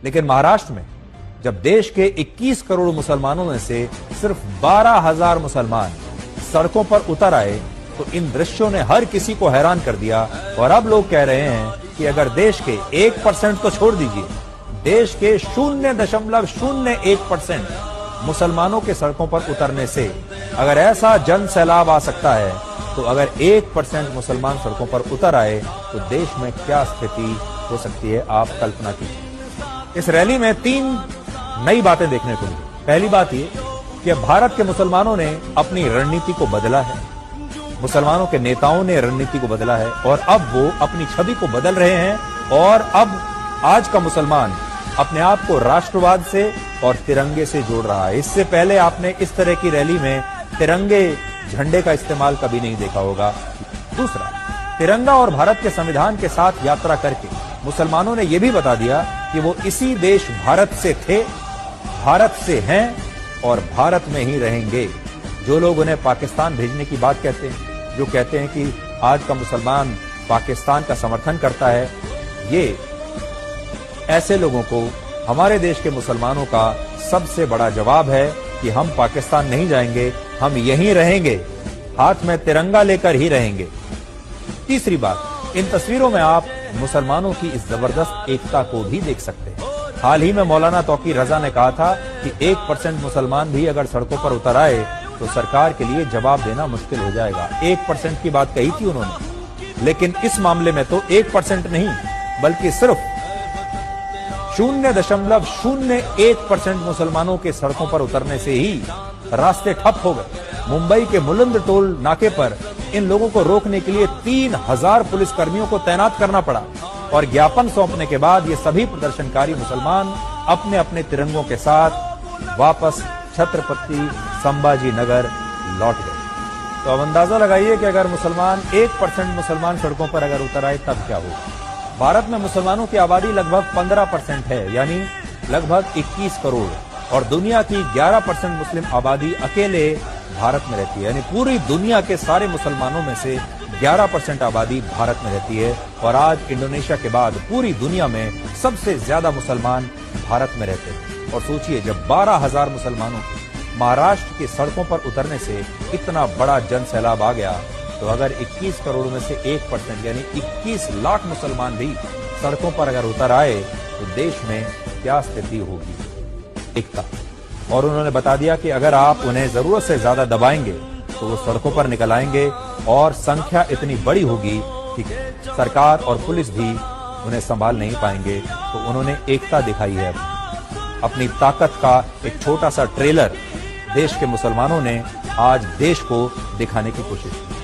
लेकिन महाराष्ट्र में जब देश के 21 करोड़ मुसलमानों में से सिर्फ 12,000 मुसलमान सड़कों पर उतर आए तो इन दृश्यों ने हर किसी को हैरान कर दिया। और अब लोग कह रहे हैं कि अगर देश के 1% तो छोड़ दीजिए, देश के 0.01% मुसलमानों के सड़कों पर उतरने से अगर ऐसा जन सैलाब आ सकता है, तो अगर 1% मुसलमान सड़कों पर उतर आए तो देश में क्या स्थिति हो सकती है, आप कल्पना कीजिए। इस रैली में 3 नई बातें देखने को मिली। पहली बात ये कि भारत के मुसलमानों ने अपनी रणनीति को बदला है, मुसलमानों के नेताओं ने रणनीति को बदला है और अब वो अपनी छवि को बदल रहे हैं। और अब आज का मुसलमान अपने आप को राष्ट्रवाद से और तिरंगे से जोड़ रहा है। इससे पहले आपने इस तरह की रैली में तिरंगे झंडे का इस्तेमाल कभी नहीं देखा होगा। दूसरा, तिरंगा और भारत के संविधान के साथ यात्रा करके मुसलमानों ने यह भी बता दिया कि वो इसी देश भारत से थे, भारत से हैं और भारत में ही रहेंगे। जो लोग उन्हें पाकिस्तान भेजने की बात कहते हैं, जो कहते हैं कि आज का मुसलमान पाकिस्तान का समर्थन करता है, ये ऐसे लोगों को हमारे देश के मुसलमानों का सबसे बड़ा जवाब है कि हम पाकिस्तान नहीं जाएंगे, हम यहीं रहेंगे, हाथ में तिरंगा लेकर ही रहेंगे। तीसरी बात, इन तस्वीरों में आप मुसलमानों की इस जबरदस्त एकता को भी देख सकते हैं। हाल ही में मौलाना तौकीर रजा ने कहा था कि 1% मुसलमान भी अगर सड़कों पर उतर आए तो सरकार के लिए जवाब देना मुश्किल हो जाएगा। 1% की बात कही थी उन्होंने, लेकिन इस मामले में तो 1% नहीं बल्कि सिर्फ 0.01% मुसलमानों के सड़कों पर उतरने से ही रास्ते ठप हो गए। मुंबई के मुलंद टोल नाके पर इन लोगों को रोकने के लिए 3,000 पुलिसकर्मियों को तैनात करना पड़ा और ज्ञापन सौंपने के बाद ये सभी प्रदर्शनकारी मुसलमान अपने अपने तिरंगों के साथ वापस छत्रपति संभाजी नगर लौट गए। तो अब अंदाजा लगाइए कि अगर 1% मुसलमान सड़कों पर अगर उतर आए तब क्या होगा। भारत में मुसलमानों की आबादी लगभग 15% है, यानी लगभग 21 करोड़, और दुनिया की 11% मुस्लिम आबादी अकेले भारत में रहती है। यानी पूरी दुनिया के सारे मुसलमानों में से 11% आबादी भारत में रहती है। और आज इंडोनेशिया के बाद पूरी दुनिया में सबसे ज्यादा मुसलमान भारत में रहते हैं। और सोचिए, जब 12,000 मुसलमानों के महाराष्ट्र की सड़कों पर उतरने से इतना बड़ा जन सैलाब आ गया, तो अगर 21 करोड़ में से 1% यानी 21 लाख मुसलमान भी सड़कों पर अगर उतर आए तो देश में क्या स्थिति होगी, एकता। और उन्होंने बता दिया कि अगर आप उन्हें जरूरत से ज्यादा दबाएंगे तो वो सड़कों पर निकल आएंगे और संख्या इतनी बड़ी होगी कि सरकार और पुलिस भी उन्हें संभाल नहीं पाएंगे। तो उन्होंने एकता दिखाई है, अपनी ताकत का एक छोटा सा ट्रेलर देश के मुसलमानों ने आज देश को दिखाने की कोशिश की।